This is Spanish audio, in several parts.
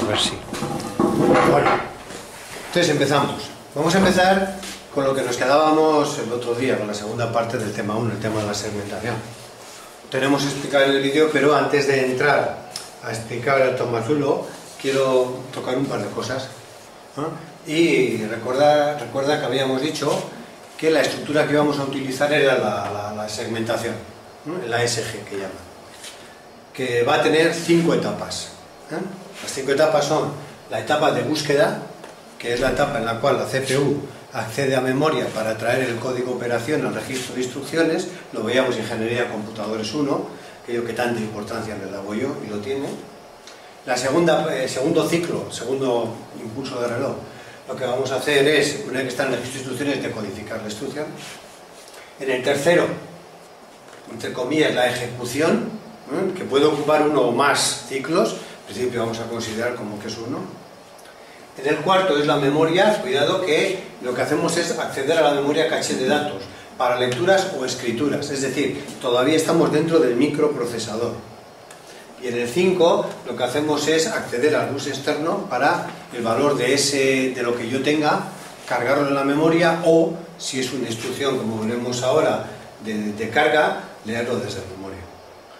A ver si... Bueno, entonces empezamos. Vamos a empezar con lo que nos quedábamos el otro día, con la segunda parte del tema 1, el tema de la segmentación. Tenemos que explicar en el vídeo, pero antes de entrar a explicar el tomazulo, quiero tocar un par de cosas, ¿no? Y recuerda que habíamos dicho que la estructura que íbamos a utilizar era la segmentación, ¿no? La ASG que llaman, que va a tener 5 etapas, ¿eh? Las 5 etapas son la etapa de búsqueda, que es la etapa en la cual la CPU accede a memoria para traer el código operación al registro de instrucciones. Lo veíamos en Ingeniería Computadores 1, aquello que tanta importancia le daba yo, y lo tiene. La segundo ciclo, segundo impulso de reloj, lo que vamos a hacer es, una vez que está en el registro de instrucciones, decodificar la instrucción. En el tercero, entre comillas, la ejecución, ¿eh? Que puede ocupar uno o más ciclos, en principio vamos a considerar como que es uno. En el cuarto es la memoria. Cuidado que lo que hacemos es acceder a la memoria caché de datos para lecturas o escrituras, es decir, todavía estamos dentro del microprocesador. Y en el 5 lo que hacemos es acceder al bus externo para el valor de lo que yo tenga, cargarlo en la memoria, o si es una instrucción, como veremos ahora, de carga, leerlo desde memoria.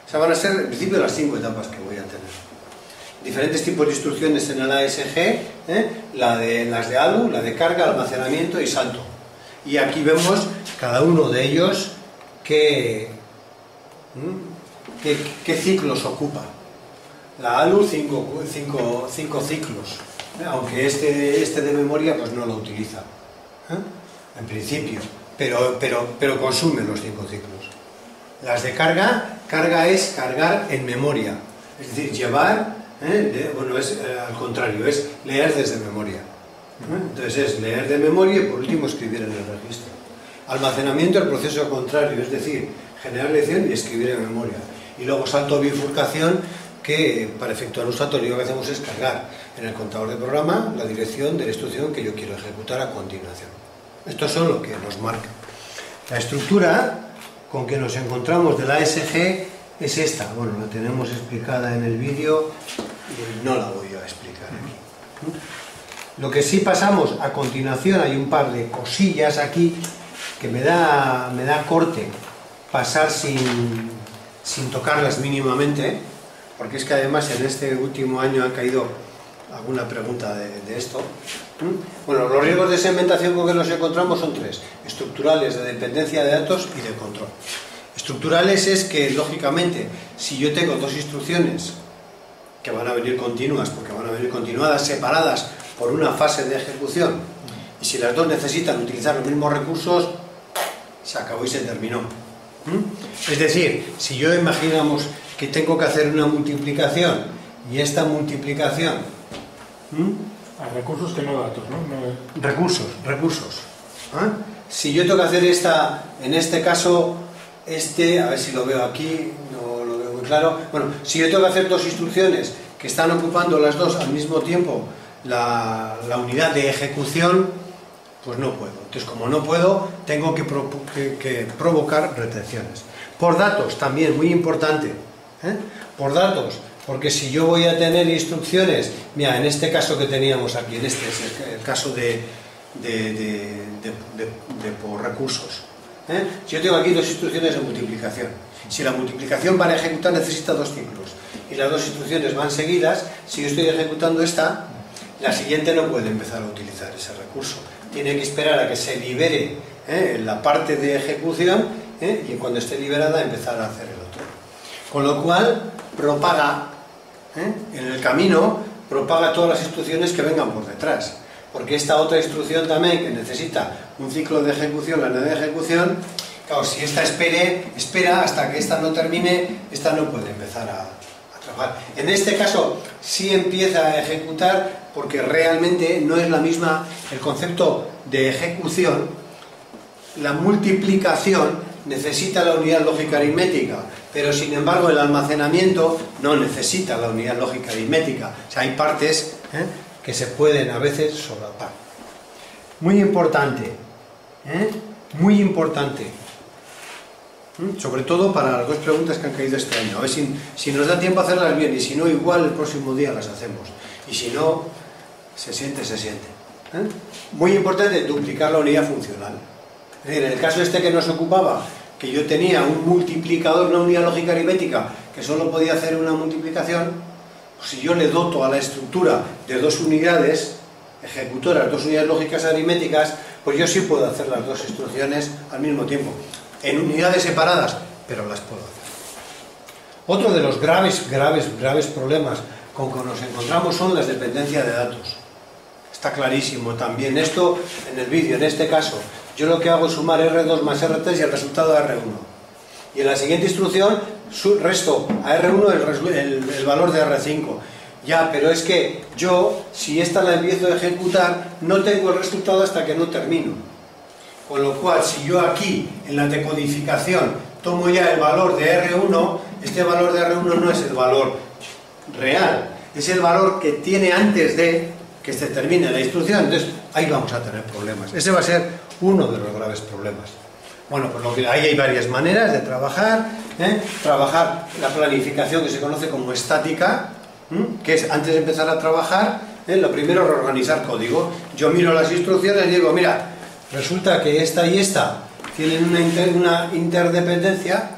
O sea, van a ser en principio las 5 etapas que voy a tener. Diferentes tipos de instrucciones en el ASG, las de ALU, la de carga, almacenamiento y salto. Y aquí vemos cada uno de ellos qué ciclos ocupa. La ALU 5 ciclos, aunque este de memoria pues no lo utiliza, en principio, pero consume los 5 ciclos. Las de carga es cargar en memoria, es decir, llevar, es al contrario, es leer desde memoria. Entonces es leer de memoria y por último escribir en el registro. Almacenamiento, el proceso contrario, es decir, generar lección y escribir en memoria. Y luego salto o bifurcación, que para efectuar un salto lo único que hacemos es cargar en el contador de programa la dirección de la instrucción que yo quiero ejecutar a continuación. Estos son lo que nos marca. La estructura con que nos encontramos de la ASG es esta. Bueno, la tenemos explicada en el vídeo y no la voy a explicar aquí. Lo que sí pasamos a continuación, hay un par de cosillas aquí que me da corte pasar sin tocarlas mínimamente, porque es que además en este último año ha caído alguna pregunta de esto. Bueno, los riesgos de segmentación con que nos encontramos son 3: estructurales, de dependencia de datos y de control. Estructurales es que, lógicamente, si yo tengo 2 instrucciones que van a venir continuas, porque van a venir continuadas, separadas por una fase de ejecución, y si las dos necesitan utilizar los mismos recursos, se acabó y se terminó. Es decir, si yo imaginamos que tengo que hacer una multiplicación y esta multiplicación... A recursos que no datos, ¿no? Recursos. Si yo tengo que hacer esta, en este caso, a ver si lo veo aquí, no lo veo muy claro. Bueno, si yo tengo que hacer 2 instrucciones que están ocupando las dos al mismo tiempo la unidad de ejecución, pues no puedo. Entonces, como no puedo, tengo que provocar retenciones. Por datos, también, muy importante. Por datos, porque si yo voy a tener instrucciones, mira, en este caso que teníamos aquí, en este es el caso de por recursos. Si yo tengo aquí 2 instrucciones de multiplicación, si la multiplicación para ejecutar necesita 2 ciclos y las 2 instrucciones van seguidas, si yo estoy ejecutando esta, la siguiente no puede empezar a utilizar ese recurso. Tiene que esperar a que se libere la parte de ejecución, y cuando esté liberada empezar a hacer el otro. Con lo cual propaga, en el camino, propaga todas las instrucciones que vengan por detrás. Porque esta otra instrucción también, que necesita un ciclo de ejecución, la unidad de ejecución, claro, si esta espera hasta que esta no termine, esta no puede empezar a trabajar. En este caso sí empieza a ejecutar, porque realmente no es la misma el concepto de ejecución. La multiplicación necesita la unidad lógica aritmética, pero sin embargo el almacenamiento no necesita la unidad lógica aritmética. O sea, hay partes que se pueden a veces solapar. Muy importante, muy importante. Sobre todo para las dos preguntas que han caído este año. A ver si nos da tiempo a hacerlas bien, y si no, igual el próximo día las hacemos. Y si no, se siente, se siente. Muy importante, duplicar la unidad funcional. Es decir, en el caso este que nos ocupaba, que yo tenía un multiplicador, una unidad lógica aritmética, que solo podía hacer una multiplicación, pues si yo le doto a la estructura de dos unidades ejecutoras, dos unidades lógicas aritméticas, pues yo sí puedo hacer las dos instrucciones al mismo tiempo, en unidades separadas, pero las puedo hacer. Otro de los graves problemas con que nos encontramos son las dependencias de datos. Está clarísimo también esto en el vídeo. En este caso, yo lo que hago es sumar R2 más R3 y el resultado de R1. Y en la siguiente instrucción resto a R1 el valor de R5. Ya, pero es que yo, si esta la empiezo a ejecutar, no tengo el resultado hasta que no termino. Con lo cual, si yo aquí, en la decodificación, tomo ya el valor de R1, este valor de R1 no es el valor real, es el valor que tiene antes de que se termine la instrucción. Entonces, ahí vamos a tener problemas. Ese va a ser uno de los graves problemas. Bueno, pues ahí hay varias maneras de trabajar. Trabajar la planificación que se conoce como estática, que es antes de empezar a trabajar, lo primero es reorganizar código. Yo miro las instrucciones y digo, mira, resulta que esta y esta tienen una interdependencia.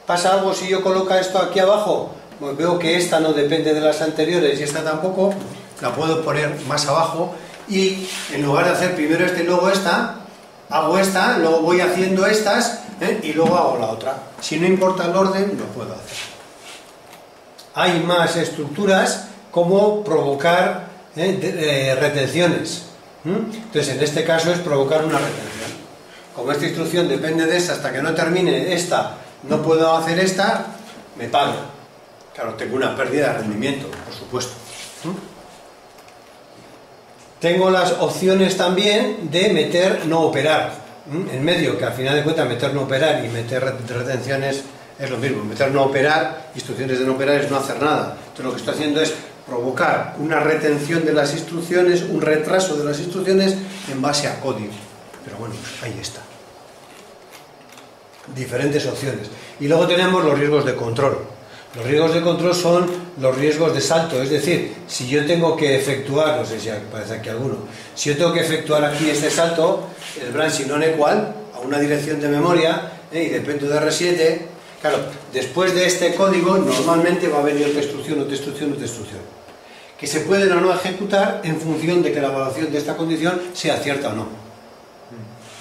¿Pasa algo si yo coloco esto aquí abajo? Pues veo que esta no depende de las anteriores y esta tampoco. La puedo poner más abajo y en lugar de hacer primero esta y luego esta, hago esta, luego voy haciendo estas y luego hago la otra. Si no importa el orden, lo puedo hacer. Hay más estructuras como provocar retenciones. Entonces, en este caso es provocar una retención. Como esta instrucción depende de esta, hasta que no termine esta, no puedo hacer esta, me paro. Claro, tengo una pérdida de rendimiento, por supuesto. Tengo las opciones también de meter no operar en medio, que al final de cuentas meter no operar y meter retenciones es lo mismo. Meter no operar, instrucciones de no operar es no hacer nada. Entonces lo que estoy haciendo es provocar una retención de las instrucciones, un retraso de las instrucciones en base a código. Pero bueno, ahí está. Diferentes opciones. Y luego tenemos los riesgos de control. Los riesgos de control son los riesgos de salto, es decir, si yo tengo que efectuar, no sé si aparece aquí alguno, si yo tengo que efectuar aquí este salto, el branching non equal, a una dirección de memoria, y dependo de R7, claro, después de este código normalmente va a venir otra instrucción, otra instrucción, otra instrucción, que se pueden o no ejecutar en función de que la evaluación de esta condición sea cierta o no.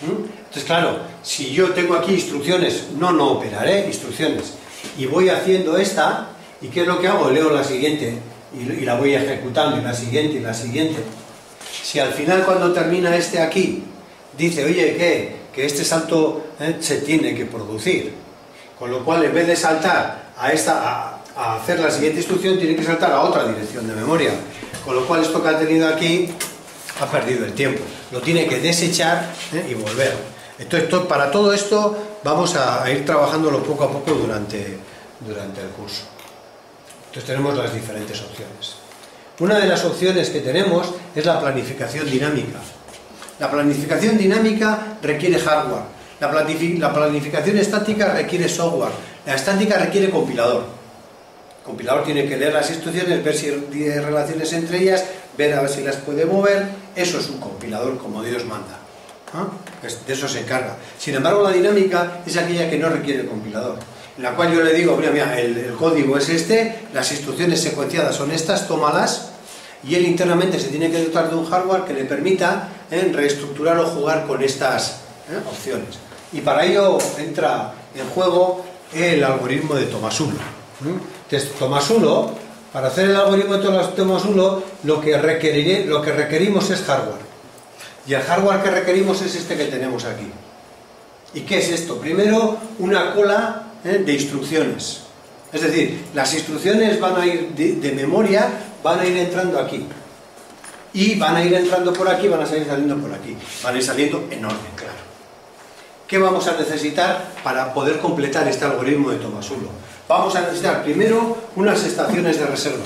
Entonces, claro, si yo tengo aquí instrucciones, no operaré, instrucciones, y voy haciendo esta, ¿y qué es lo que hago? Leo la siguiente y la voy ejecutando, y la siguiente, y la siguiente. Si al final, cuando termina este aquí, dice, oye, que este salto se tiene que producir, con lo cual en vez de saltar a hacer la siguiente instrucción, tiene que saltar a otra dirección de memoria, con lo cual esto que ha tenido aquí ha perdido el tiempo, lo tiene que desechar y volver. Entonces, para todo esto vamos a ir trabajándolo poco a poco durante el curso. Entonces tenemos las diferentes opciones. Una de las opciones que tenemos es la planificación dinámica. La planificación dinámica requiere hardware. La planificación estática requiere software. La estática requiere compilador. El compilador tiene que leer las instrucciones, ver si hay relaciones entre ellas, ver a ver si las puede mover. Eso es un compilador como Dios manda. De eso se encarga. Sin embargo, la dinámica es aquella que no requiere el compilador, en la cual yo le digo, mira, el código es este, las instrucciones secuenciadas son estas, tómalas, y él internamente se tiene que dotar de un hardware que le permita reestructurar o jugar con estas opciones. Y para ello entra en juego el algoritmo de Tomasulo. Entonces, Tomasulo, para hacer el algoritmo de Tomasulo, lo que requerimos es hardware. Y el hardware que requerimos es este que tenemos aquí. ¿Y qué es esto? Primero, una cola de instrucciones. Es decir, las instrucciones van a ir de memoria, van a ir entrando aquí. Y van a ir entrando por aquí, van a salir saliendo por aquí. Van a ir saliendo en orden, claro. ¿Qué vamos a necesitar para poder completar este algoritmo de Tomasulo? Vamos a necesitar primero unas estaciones de reserva.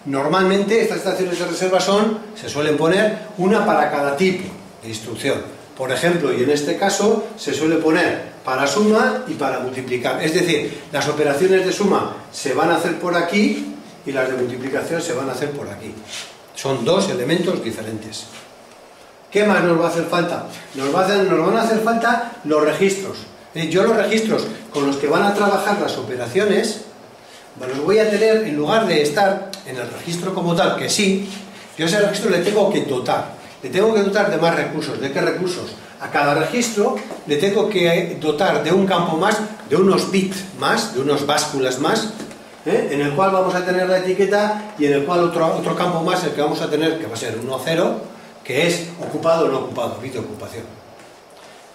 Normalmente estas estaciones de reserva se suelen poner una para cada tipo de instrucción. Por ejemplo, y en este caso, se suele poner para suma y para multiplicar. Es decir, las operaciones de suma se van a hacer por aquí y las de multiplicación se van a hacer por aquí. Son dos elementos diferentes. ¿Qué más nos va a hacer falta? Nos van a hacer falta los registros. Yo los registros con los que van a trabajar las operaciones, los voy a tener, en lugar de estar en el registro como tal, que sí, yo a ese registro le tengo que dotar. Le tengo que dotar de más recursos. ¿De qué recursos? A cada registro le tengo que dotar de un campo más, de unos bits más, de unos básculas más, en el cual vamos a tener la etiqueta y en el cual otro campo más, el que vamos a tener, que va a ser 1, 0, que es ocupado o no ocupado, bit de ocupación.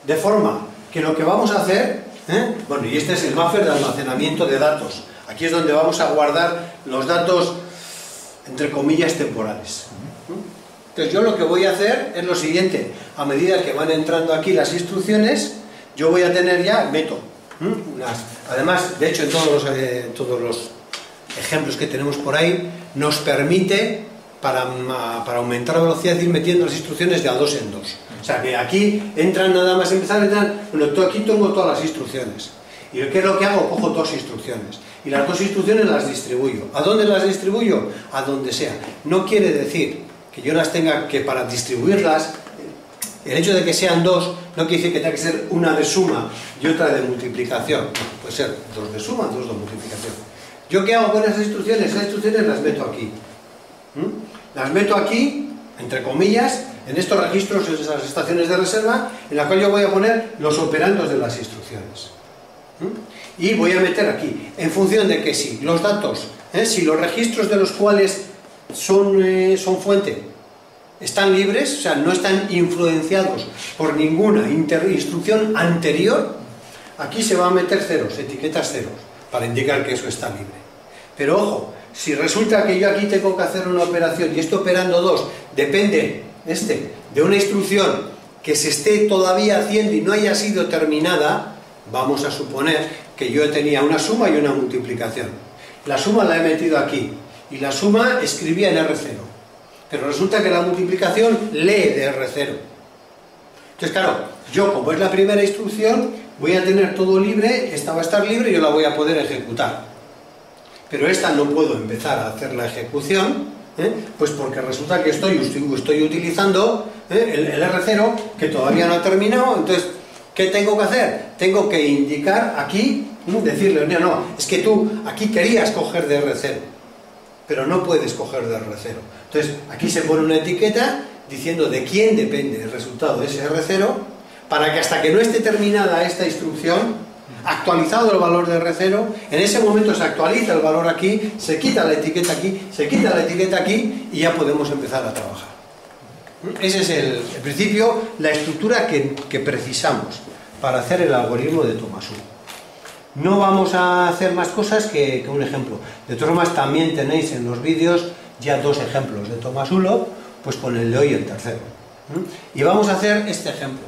De forma que lo que vamos a hacer, bueno, y este es el buffer de almacenamiento de datos. Aquí es donde vamos a guardar los datos, entre comillas, temporales. Entonces yo lo que voy a hacer es lo siguiente: a medida que van entrando aquí las instrucciones, yo voy a tener ya, meto además, de hecho, en todos los ejemplos que tenemos por ahí, nos permite, para aumentar la velocidad, ir metiendo las instrucciones de a dos en dos. O sea que aquí entran nada más empezar, bueno, aquí tengo todas las instrucciones. ¿Y qué es lo que hago? Cojo dos instrucciones. Y las dos instrucciones las distribuyo. ¿A dónde las distribuyo? A donde sea. No quiere decir que yo las tenga que, para distribuirlas, el hecho de que sean dos, no quiere decir que tenga que ser una de suma y otra de multiplicación. Puede ser dos de suma, dos de multiplicación. ¿Yo qué hago con esas instrucciones? Esas instrucciones las meto aquí. Las meto aquí, entre comillas, en estos registros, en esas estaciones de reserva, en la cual yo voy a poner los operandos de las instrucciones. Y voy a meter aquí, en función de que si los datos, si los registros de los cuales son fuente están libres, o sea, no están influenciados por ninguna instrucción anterior, aquí se va a meter ceros, etiquetas ceros, para indicar que eso está libre. Pero ojo, si resulta que yo aquí tengo que hacer una operación y este operando 2 depende de una instrucción que se esté todavía haciendo y no haya sido terminada, vamos a suponer que yo tenía una suma y una multiplicación. La suma la he metido aquí y la suma escribía en R0, pero resulta que la multiplicación lee de R0. Entonces, claro, yo, como es la primera instrucción, voy a tener todo libre, esta va a estar libre y yo la voy a poder ejecutar. Pero esta no puedo empezar a hacer la ejecución, pues porque resulta que estoy utilizando el R0 que todavía no ha terminado. Entonces, ¿qué tengo que hacer? Tengo que indicar aquí, decirle, no, es que tú aquí querías coger de R0, pero no puedes coger de R0. Entonces, aquí se pone una etiqueta diciendo de quién depende el resultado de ese R0, para que hasta que no esté terminada esta instrucción, actualizado el valor de R0, en ese momento se actualiza el valor aquí, se quita la etiqueta aquí, se quita la etiqueta aquí y ya podemos empezar a trabajar. Ese es el principio, la estructura que precisamos para hacer el algoritmo de Tomasulo. No vamos a hacer más cosas que un ejemplo. De todas formas, también tenéis en los vídeos ya dos ejemplos de Tomasulo, pues con el de hoy el tercero. Y vamos a hacer este ejemplo.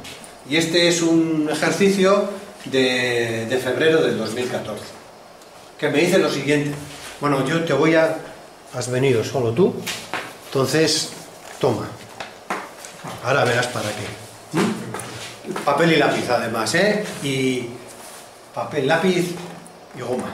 Y este es un ejercicio de febrero del 2014, que me dice lo siguiente. Bueno, yo te voy a... Has venido solo tú, entonces, toma. Ahora verás para qué. Papel y lápiz además, y papel, lápiz y goma.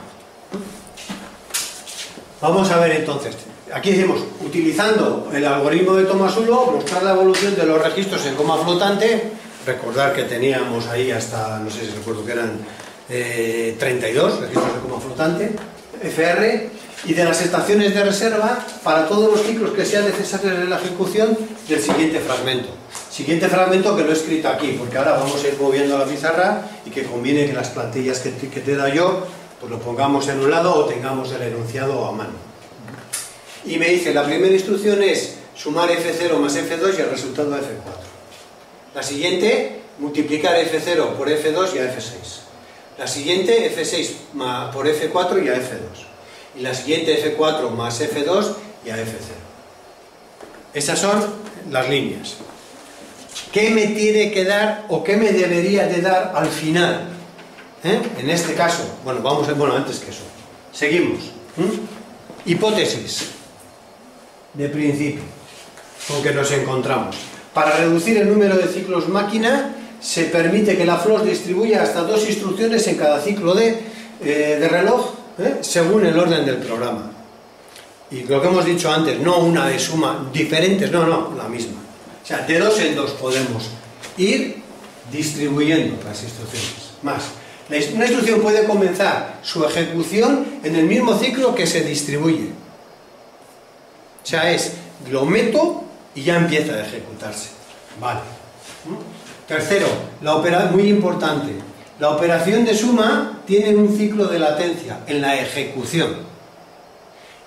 Vamos a ver entonces. Aquí decimos, utilizando el algoritmo de Tomasulo, mostrar la evolución de los registros en coma flotante. Recordar que teníamos ahí hasta, no sé si recuerdo que eran 32 registros de coma flotante, FR, y de las estaciones de reserva para todos los ciclos que sean necesarios en la ejecución del siguiente fragmento. Siguiente fragmento que lo he escrito aquí, porque ahora vamos a ir moviendo la pizarra y que conviene que las plantillas que te da yo, pues lo pongamos en un lado o tengamos el enunciado a mano. Y me dice, la primera instrucción es sumar F0 más F2 y el resultado F4. La siguiente, multiplicar F0 por F2 y a F6. La siguiente, F6 por F4 y a F2. Y la siguiente, F4 más F2 y a F0. Esas son las líneas. ¿Qué me tiene que dar o qué me debería de dar al final? En este caso, bueno, antes que eso. Seguimos. Hipótesis de principio con que nos encontramos. Para reducir el número de ciclos máquina, se permite que la FLOSS distribuya hasta 2 instrucciones en cada ciclo de reloj, según el orden del programa. Y lo que hemos dicho antes, no una de suma, diferentes, no, la misma. O sea, de 2 en 2 podemos ir distribuyendo las instrucciones. Más, una instrucción puede comenzar su ejecución en el mismo ciclo que se distribuye. O sea, lo meto y ya empieza a ejecutarse. Vale. Tercero, muy importante, la operación de suma tiene un ciclo de latencia en la ejecución.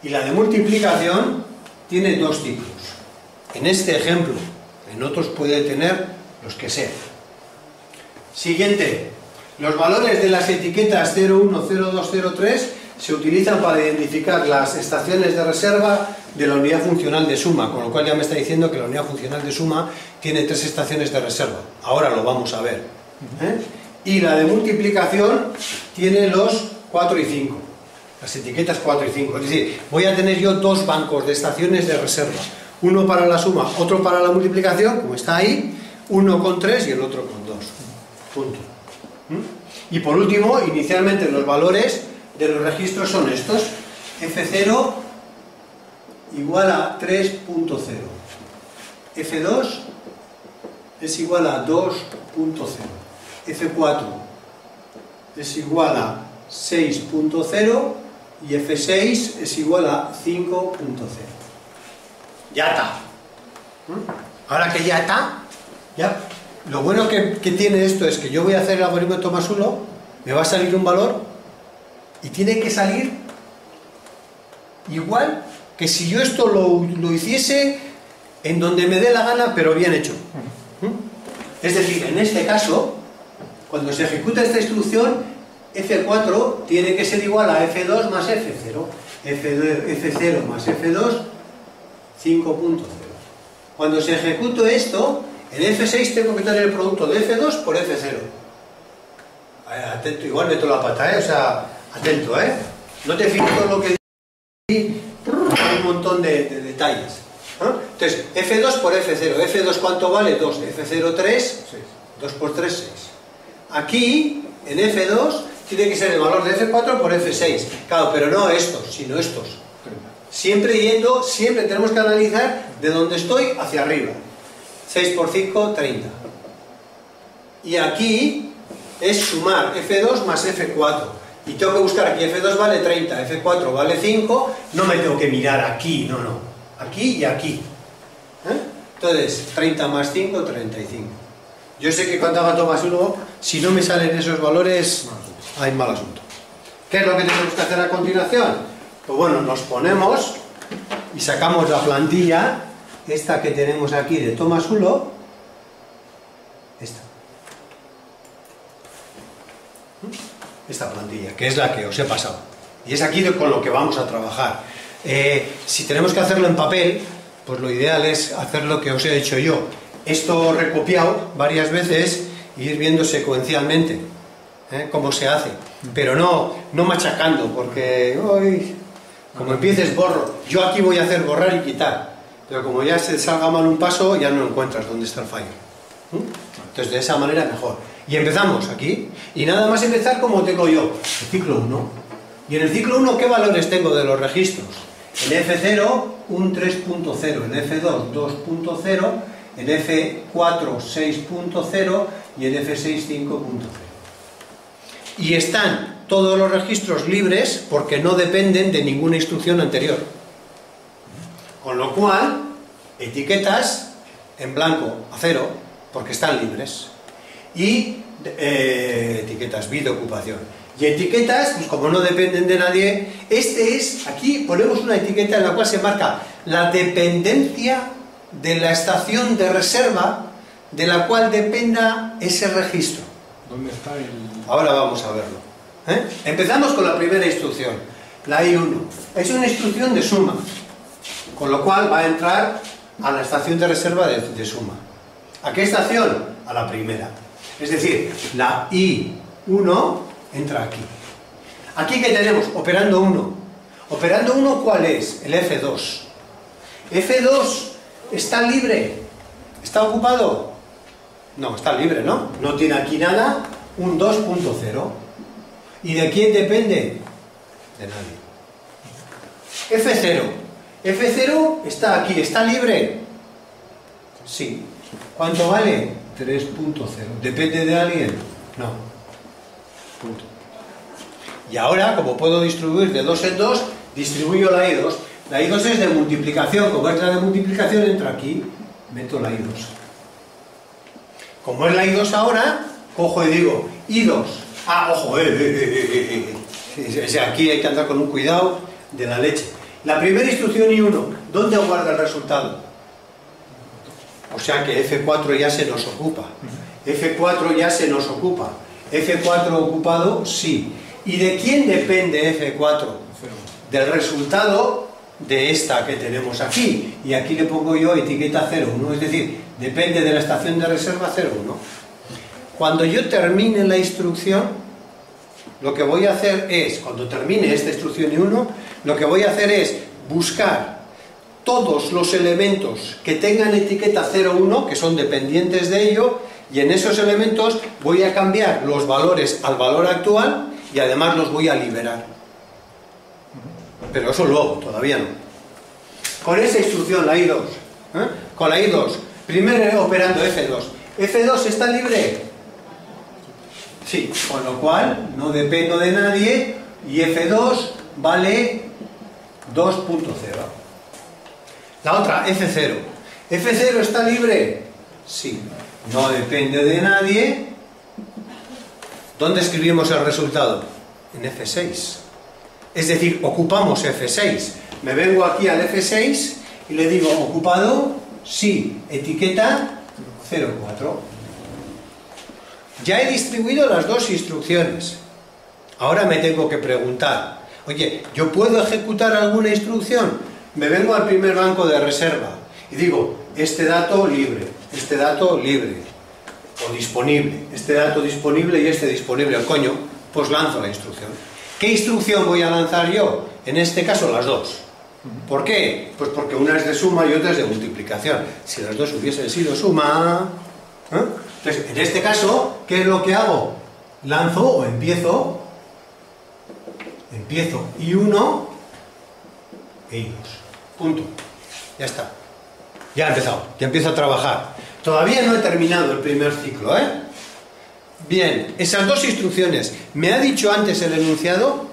Y la de multiplicación tiene 2 ciclos. En este ejemplo, en otros puede tener los que sean. Siguiente, los valores de las etiquetas 01, 02, 03 se utilizan para identificar las estaciones de reserva de la unidad funcional de suma, con lo cual ya me está diciendo que la unidad funcional de suma tiene 3 estaciones de reserva. Ahora lo vamos a ver. Y la de multiplicación tiene los 4 y 5. Las etiquetas 4 y 5. Es decir, voy a tener yo 2 bancos de estaciones de reserva. Uno para la suma, otro para la multiplicación, como está ahí. Uno con 3 y el otro con 2. Punto. Y por último, inicialmente los valores de los registros son estos. F0 igual a 3.0. F2 es igual a 2.0. F4 es igual a 6.0 y F6 es igual a 5.0. Ya está. Ahora que ya está, ya. Lo bueno que tiene esto es que yo voy a hacer el algoritmo de Tomasulo, me va a salir un valor y tiene que salir igual que si yo esto lo hiciese en donde me dé la gana, pero bien hecho. Es decir, en este caso, cuando se ejecuta esta instrucción, F4 tiene que ser igual a F2 más F0. F0 más F2, 5.0. Cuando se ejecute esto, en F6 tengo que tener el producto de F2 por F0. Atento, igual meto la pata, o sea, atento, no te fijes todo lo que digo, hay un montón de detalles. Entonces, F2 por F0. F2 ¿cuánto vale? 2. F0, 3. 2 por 3, 6. Aquí, en F2, tiene que ser el valor de F4 por F6. Claro, pero no estos, sino estos. Siempre tenemos que analizar de dónde estoy hacia arriba. 6 por 5, 30. Y aquí es sumar F2 más F4. Y tengo que buscar aquí, F2 vale 30, F4 vale 5, no me tengo que mirar aquí, no. Aquí y aquí. Entonces, 30 más 5, 35. Yo sé que cuando haga Tomasulo, si no me salen esos valores, hay mal asunto. ¿Qué es lo que tenemos que hacer a continuación? Pues bueno, nos ponemos y sacamos la plantilla, esta que tenemos aquí de Tomasulo, esta plantilla, que es la que os he pasado. Y es aquí con lo que vamos a trabajar. Si tenemos que hacerlo en papel, pues lo ideal es hacer lo que os he hecho yo. Esto recopiado varias veces y ir viendo secuencialmente cómo se hace. Pero no machacando, porque como empieces borro. Yo aquí voy a hacer borrar y quitar. Pero como ya se salga mal un paso, ya no encuentras dónde está el fallo. Entonces de esa manera mejor. Y empezamos aquí. Y nada más empezar como tengo yo. El ciclo 1. Y en el ciclo 1, ¿qué valores tengo de los registros? En F0, un 3.0. En F2, 2.0. En F4, 6.0. Y en F6, 5.0. Y están todos los registros libres porque no dependen de ninguna instrucción anterior. Con lo cual, etiquetas en blanco a 0 porque están libres. Y etiquetas B de ocupación. Y etiquetas, pues como no dependen de nadie, aquí ponemos una etiqueta en la cual se marca la dependencia de la estación de reserva de la cual dependa ese registro. ¿Dónde está el...? Ahora vamos a verlo. Empezamos con la primera instrucción, la I1. Es una instrucción de suma, con lo cual va a entrar a la estación de reserva de suma. ¿A qué estación? A la primera. Es decir, la I1 entra aquí. Aquí que tenemos operando 1. Operando 1, ¿cuál es? El F2. F2 está libre. ¿Está ocupado? No, está libre, ¿no? No tiene aquí nada, un 2.0. ¿Y de quién depende? De nadie. F0. F0 está aquí, ¿está libre? Sí. ¿Cuánto vale? 3.0. ¿Depende de alguien? No. Punto. Y ahora, como puedo distribuir de 2 en 2, distribuyo la I2. La I2 es de multiplicación. Como es la de multiplicación, entro aquí, meto la I2. Como es la I2 ahora, cojo y digo I2. Ah, ojo, aquí hay que andar con un cuidado de la leche. La primera instrucción I1, ¿dónde guarda el resultado? O sea que F4 ya se nos ocupa. F4 ya se nos ocupa. F4 ocupado, sí. ¿Y de quién depende F4? Del resultado de esta que tenemos aquí. Y aquí le pongo yo etiqueta 01, es decir, depende de la estación de reserva 01. Cuando yo termine la instrucción, lo que voy a hacer es, cuando termine esta instrucción I1, lo que voy a hacer es buscar todos los elementos que tengan etiqueta 01, que son dependientes de ello, y en esos elementos voy a cambiar los valores al valor actual y además los voy a liberar. Pero eso luego, todavía no. Con esa instrucción, la I2, con la I2, primero operando F2. ¿F2 está libre? Sí, con lo cual no dependo de nadie y F2 vale 2.0. La otra, F0. ¿F0 está libre? Sí, no depende de nadie. ¿Dónde escribimos el resultado? En F6. Es decir, ocupamos F6. Me vengo aquí al F6 y le digo, ¿ocupado? Sí, etiqueta 04. Ya he distribuido las dos instrucciones. Ahora me tengo que preguntar, oye, ¿yo puedo ejecutar alguna instrucción? Me vengo al primer banco de reserva y digo, este dato libre, o disponible, este dato disponible y este disponible, coño, pues lanzo la instrucción. ¿Qué instrucción voy a lanzar yo? En este caso las dos. ¿Por qué? Pues porque una es de suma y otra es de multiplicación. Si las dos hubiesen sido suma... Entonces, en este caso, ¿qué es lo que hago? Lanzo o empiezo I1 e I2. Punto. Ya está. Ya he empezado. Ya empiezo a trabajar. Todavía no he terminado el primer ciclo, ¿eh? Bien, esas dos instrucciones. Me ha dicho antes el enunciado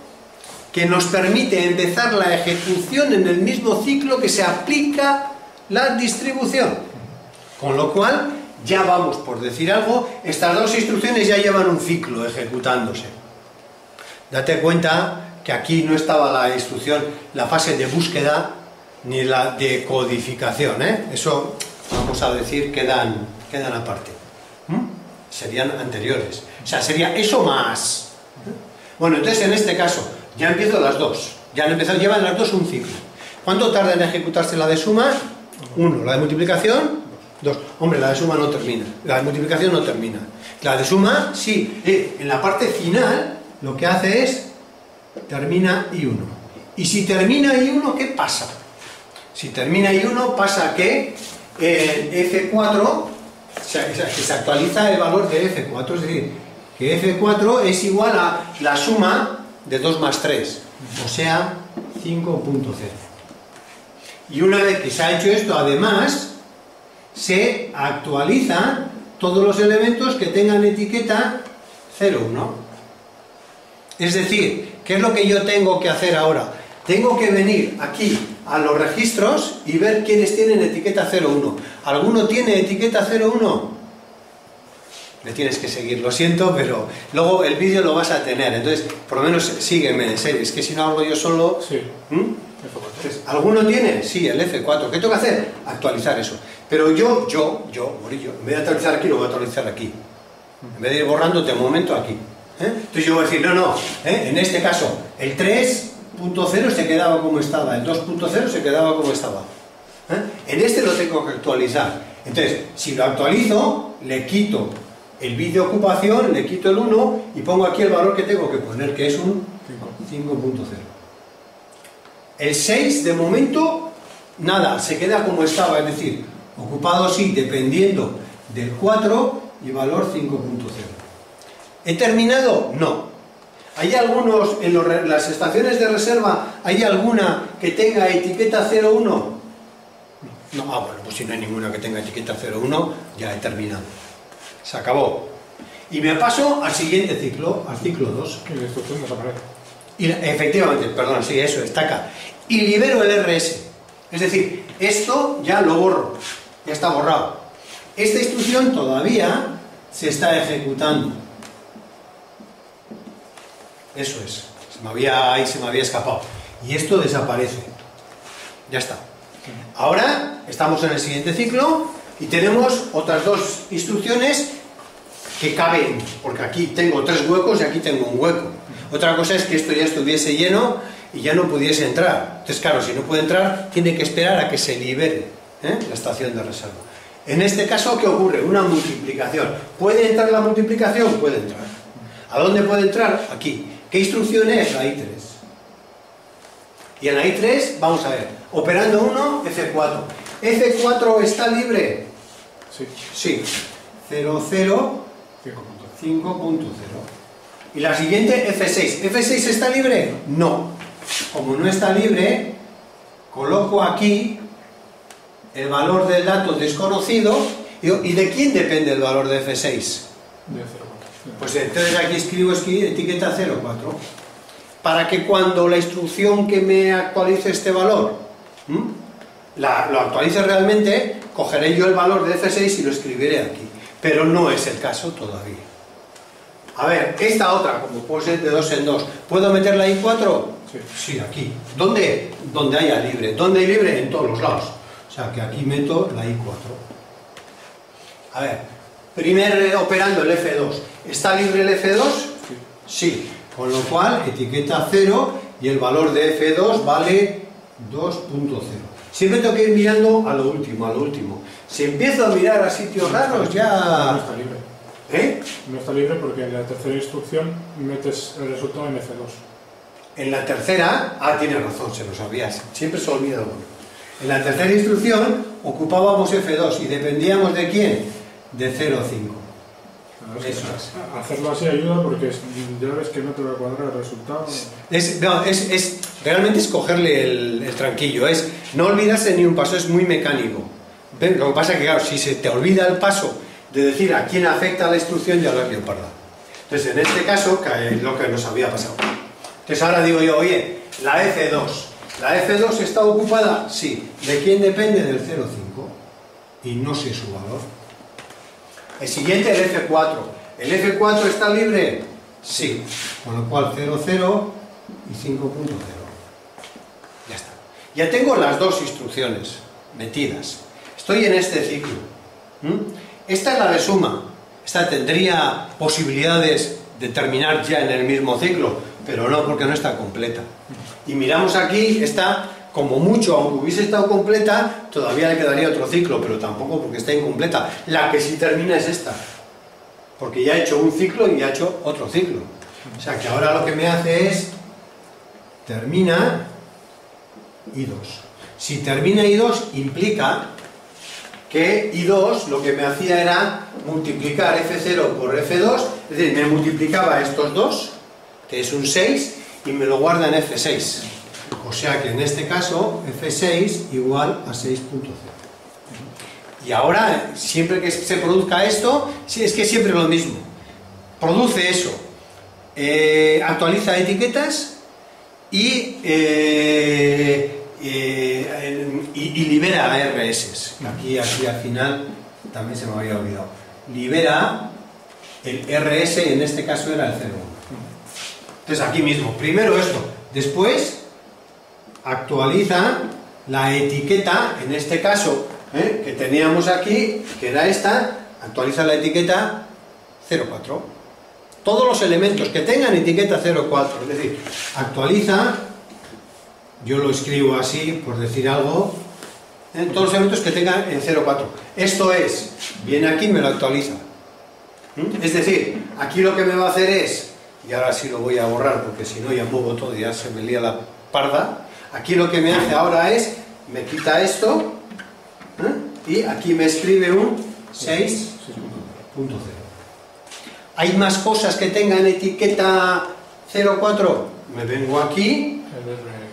que nos permite empezar la ejecución en el mismo ciclo que se aplica la distribución. Con lo cual, ya vamos, por decir algo, estas dos instrucciones ya llevan un ciclo ejecutándose. Date cuenta que aquí no estaba la instrucción, la fase de búsqueda ni la de codificación, ¿eh? Eso, vamos a decir, quedan aparte. Serían anteriores. O sea, sería eso más. Bueno, entonces en este caso, ya empiezo las dos. Ya han empezado, llevan las dos un ciclo. ¿Cuánto tarda en ejecutarse la de suma? 1. La de multiplicación, 2. Hombre, la de suma no termina. La de multiplicación no termina. La de suma, sí. En la parte final, lo que hace es, termina I1. Y si termina I1, ¿qué pasa? Si termina I1, pasa que en F4, que se actualiza el valor de F4, es decir, que F4 es igual a la suma de 2 más 3, o sea, 5.0. Y una vez que se ha hecho esto, además, se actualizan todos los elementos que tengan etiqueta 01. Es decir, ¿qué es lo que yo tengo que hacer ahora? Tengo que venir aquí a los registros y ver quiénes tienen etiqueta 01. ¿Alguno tiene etiqueta 01? Me tienes que seguir, lo siento, pero luego el vídeo lo vas a tener, entonces por lo menos sígueme, en serio, es que si no hablo yo solo... Sí. Entonces, ¿alguno tiene? Sí, el F4. ¿Qué tengo que hacer? Actualizar eso. Pero yo, Morillo, en vez de actualizar aquí, lo voy a actualizar aquí. En vez de ir borrándote un momento aquí. Entonces yo voy a decir, no, en este caso, el 3.0 se quedaba como estaba, el 2.0 se quedaba como estaba. En este lo tengo que actualizar. Entonces, si lo actualizo, le quito el bit de ocupación, le quito el 1 y pongo aquí el valor que tengo que poner, que es un 5.0. El 6, de momento, nada, se queda como estaba, es decir, Ocupado sí, dependiendo del 4 y valor 5.0. ¿He terminado? No. ¿Hay algunos, en las estaciones de reserva, hay alguna que tenga etiqueta 01? No. Bueno, pues si no hay ninguna que tenga etiqueta 01, ya he terminado. Se acabó. Y me paso al siguiente ciclo, al ciclo 2. Y la instrucción desaparece. Efectivamente, perdón, sí, eso, está acá. Y libero el RS. Es decir, esto ya lo borro, ya está borrado. Esta instrucción todavía se está ejecutando. Eso es, ahí se me había escapado. Y esto desaparece. Ya está. Ahora estamos en el siguiente ciclo y tenemos otras dos instrucciones que caben, porque aquí tengo 3 huecos y aquí tengo un hueco. Otra cosa es que esto ya estuviese lleno y ya no pudiese entrar. Entonces, claro, si no puede entrar, tiene que esperar a que se libere la estación de reserva. En este caso, ¿qué ocurre? Una multiplicación. ¿Puede entrar la multiplicación? Puede entrar. ¿A dónde puede entrar? Aquí. ¿Qué instrucción es? La I3. Y en la I3, vamos a ver, operando 1, F4. ¿F4 está libre? Sí. Sí. 00, 5.0. Y la siguiente, F6. ¿F6 está libre? No. Como no está libre, coloco aquí el valor del dato desconocido. ¿Y de quién depende el valor de F6? De 0,4. Pues entonces aquí escribo etiqueta 04. Para que cuando la instrucción que me actualice este valor lo actualice realmente, cogeré yo el valor de F6 y lo escribiré aquí. Pero no es el caso todavía. A ver, esta otra, como puede ser de 2 en 2, ¿puedo meter la I4? Sí. Sí, aquí. ¿Dónde? Donde haya libre. ¿Dónde hay libre? En todos los lados. O sea que aquí meto la I4. A ver, primer operando el F2. ¿Está libre el F2? Sí. Sí. Con lo cual, etiqueta 0 y el valor de F2 vale 2.0. Siempre tengo que ir mirando a lo último, a lo último. Si empiezo a mirar a sitios raros, ya... No está libre. ¿Eh? No está libre porque en la tercera instrucción metes el resultado en F2. En la tercera... Ah, tienes razón, se lo sabías. Siempre se olvida uno. En la tercera instrucción ocupábamos F2 y dependíamos ¿de quién? De 0,5. Claro, Eso es. Hacerlo así ayuda porque ya ves que no te va a cuadrar el resultado. Realmente es cogerle el tranquillo, es no olvidarse ni un paso, es muy mecánico. ¿Ven? Lo que pasa es que, claro, si se te olvida el paso de decir a quién afecta la instrucción, ya lo has leoparda. Entonces, en este caso, es lo que nos había pasado. Entonces, ahora digo yo, oye, la F2. ¿La F2 está ocupada? Sí. ¿De quién depende? Del 0,5. Y no sé su valor. El siguiente, el F4. ¿El F4 está libre? Sí. Con lo cual 0,0 y 5.0. Ya está. Ya tengo las dos instrucciones metidas. Estoy en este ciclo. Esta es la de suma. Esta tendría posibilidades de terminar ya en el mismo ciclo, pero no, porque no está completa. Y miramos aquí, está como mucho, aunque hubiese estado completa, todavía le quedaría otro ciclo, pero tampoco porque está incompleta. La que sí termina es esta, porque ya he hecho un ciclo y ya he hecho otro ciclo. O sea que ahora lo que me hace es, termina I2. Si termina I2 implica que I2 lo que me hacía era multiplicar F0 por F2, es decir, me multiplicaba estos dos, que es un 6, y me lo guarda en F6. O sea que en este caso F6 igual a 6.0. Y ahora, siempre que se produzca esto, es que siempre lo mismo. Produce eso, actualiza etiquetas y libera RS. Aquí al final también se me había olvidado. Libera el RS, en este caso era el 0,1. Entonces aquí mismo, primero esto, después actualiza la etiqueta, en este caso que teníamos aquí, que era esta, actualiza la etiqueta 0,4. Todos los elementos que tengan etiqueta 0,4, es decir, actualiza, yo lo escribo así por decir algo, todos los elementos que tengan en 0,4. Esto es, viene aquí y me lo actualiza. Es decir, aquí lo que me va a hacer es, y ahora sí lo voy a borrar porque si no ya muevo todo, ya se me lía la parda. Aquí lo que me hace ahora es, me quita esto y aquí me escribe un 6.0. ¿Hay más cosas que tengan etiqueta 04? Me vengo aquí,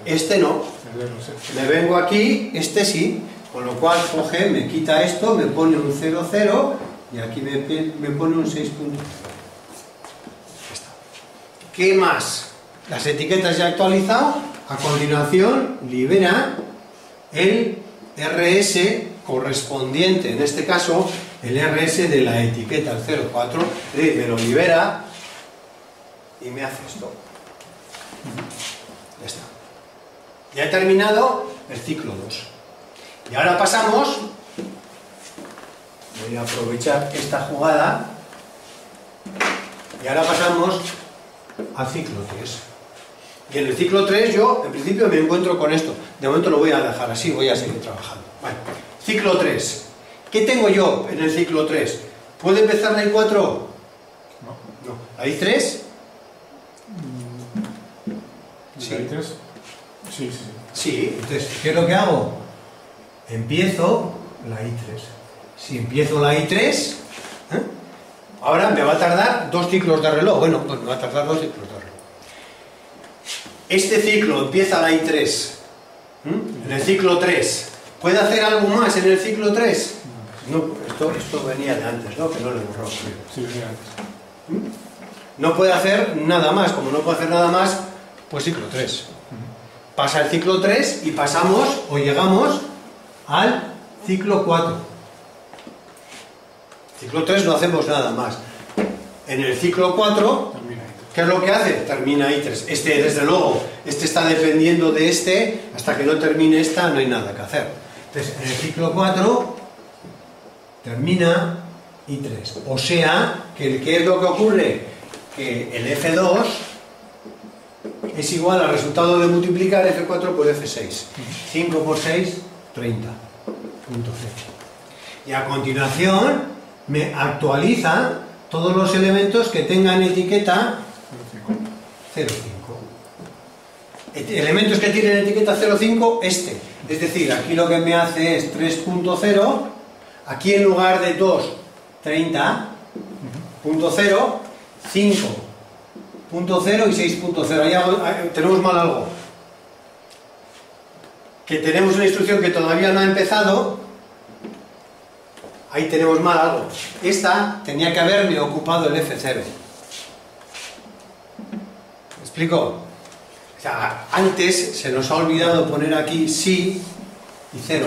este no. Me vengo aquí, este sí. Con lo cual coge, me quita esto, me pone un 00 y aquí me pone un 6.0. ¿Qué más? Las etiquetas ya he actualizado. A continuación libera el RS correspondiente, en este caso el RS de la etiqueta, el 04, me lo libera y me hace esto. Ya está. Ya he terminado el ciclo 2. Y ahora pasamos, voy a aprovechar esta jugada, y ahora pasamos al ciclo 3. Y en el ciclo 3 yo, en principio, me encuentro con esto. De momento lo voy a dejar así, voy a seguir trabajando. Vale. Ciclo 3. ¿Qué tengo yo en el ciclo 3? ¿Puede empezar la I4? No. ¿La I3? ¿Sí? ¿La I3? Sí. Sí, entonces, ¿qué es lo que hago? Empiezo la I3. Si empiezo la I3, ahora me va a tardar 2 ciclos de reloj. Bueno, pues me va a tardar 2 ciclos de reloj. Este ciclo empieza la I3. En el ciclo 3. ¿Puede hacer algo más en el ciclo 3? No, esto venía de antes, ¿no? Que no lo he borrado. Sí, venía antes. No puede hacer nada más. Como no puede hacer nada más, pues ciclo 3. Pasa el ciclo 3 y pasamos, o llegamos, al ciclo 4. Ciclo 3 no hacemos nada más. En el ciclo 4, ¿qué es lo que hace? Termina I3. Este, desde luego, este está dependiendo de este, hasta que no termine esta no hay nada que hacer. Entonces, en el ciclo 4 termina I3. O sea, ¿qué es lo que ocurre? Que el F2 es igual al resultado de multiplicar F4 por F6. 5 por 6, 30. Punto C. Y a continuación me actualiza todos los elementos que tengan etiqueta 0,5. Elementos que tienen etiqueta 0,5, este. Es decir, aquí lo que me hace es 3.0, aquí en lugar de 2, 30.0, 5.0 y 6.0. Ahí tenemos mal algo. Que tenemos una instrucción que todavía no ha empezado. Ahí tenemos mal algo. Esta tenía que haberme ocupado el F0. ¿Me explico? O sea, antes se nos ha olvidado poner aquí sí y 0.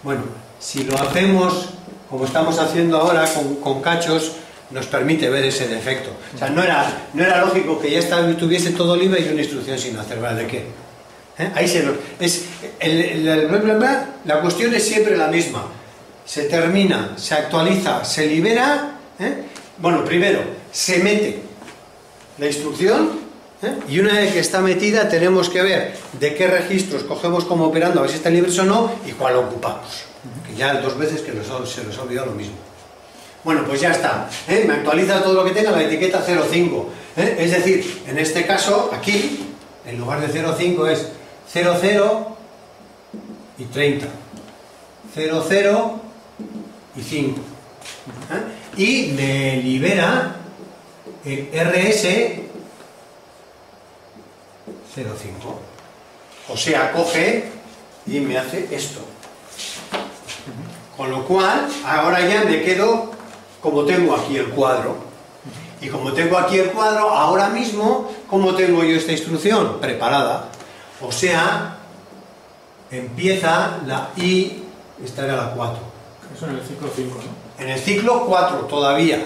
Bueno, si lo hacemos como estamos haciendo ahora con cachos, nos permite ver ese defecto. O sea, no era lógico que ya tuviese todo libre y una instrucción sin hacer. ¿Vale? ¿De qué? Ahí se nos... la cuestión es siempre la misma. Se termina, se actualiza, se libera. Bueno, primero, se mete la instrucción. Y una vez que está metida tenemos que ver de qué registros cogemos como operando, a ver si están libres o no, y cuál ocupamos. Que ya 2 veces que se nos ha olvidado lo mismo. Bueno, pues ya está. Me actualiza todo lo que tenga la etiqueta 0,5. Es decir, en este caso, aquí, en lugar de 0,5 es 0,0 y 30. 0,0 y 5. Y me libera el RS 0,5. O sea, coge y me hace esto. Con lo cual, ahora ya me quedo como tengo aquí el cuadro. Y como tengo aquí el cuadro, ahora mismo, ¿cómo tengo yo esta instrucción? Preparada. O sea, empieza la I, esta era la 4. Eso en el ciclo 5, ¿no? En el ciclo 4 todavía.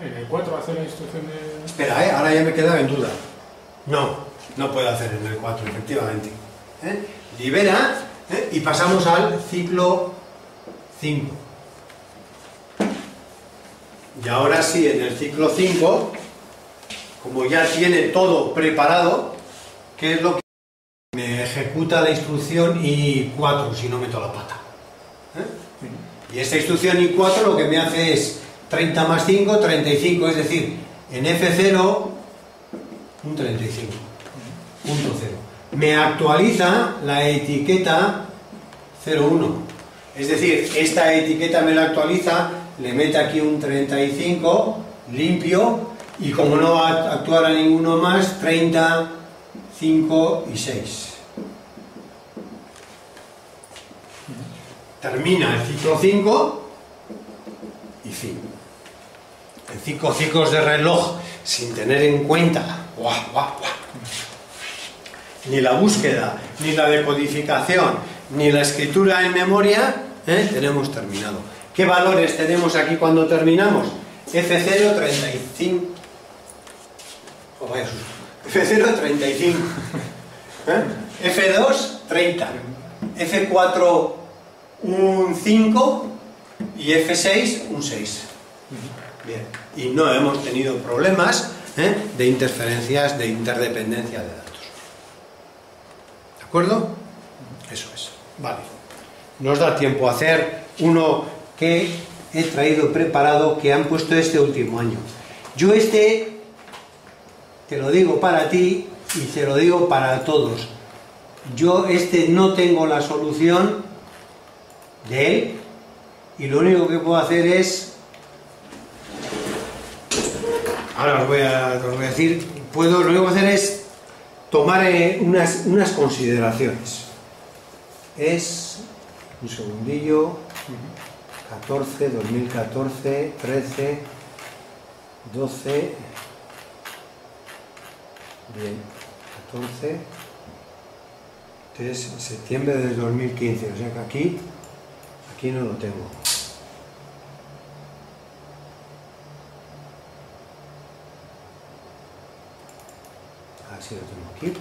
¿En el 4 hace la instrucción de...? Espera, ahora ya me quedaba en duda. No puede hacer en el 4, efectivamente. Libera, y pasamos al ciclo 5. Y ahora sí, en el ciclo 5, como ya tiene todo preparado, ¿qué es lo que me ejecuta la instrucción I4 si no meto la pata? Y esta instrucción I4 lo que me hace es 30 más 5, 35, es decir, en F0, un 35. Punto 0. Me actualiza la etiqueta 01. Es decir, esta etiqueta me la actualiza, le mete aquí un 35 limpio y como no actuara ninguno más, 30, 5 y 6. Termina el ciclo 5 y fin. En 5 ciclos de reloj, sin tener en cuenta ni la búsqueda, ni la decodificación, ni la escritura en memoria, tenemos terminado. ¿Qué valores tenemos aquí cuando terminamos? F0, 35. F0, 35. F2, 30. F4, un 5. Y F6, un 6. Bien. Y no hemos tenido problemas de interferencias, de interdependencia de datos. ¿De acuerdo? Eso es. Vale. Nos da tiempo a hacer uno que he traído preparado, que han puesto este último año. Yo te lo digo para ti y te lo digo para todos. Yo no tengo la solución de él y lo único que puedo hacer es... Ahora os voy a decir, lo único que puedo hacer es tomar unas consideraciones. Es, un segundillo, 14, 2014, 13, 12, bien, 14, este es septiembre de 2015, o sea que aquí no lo tengo. Así lo tengo aquí.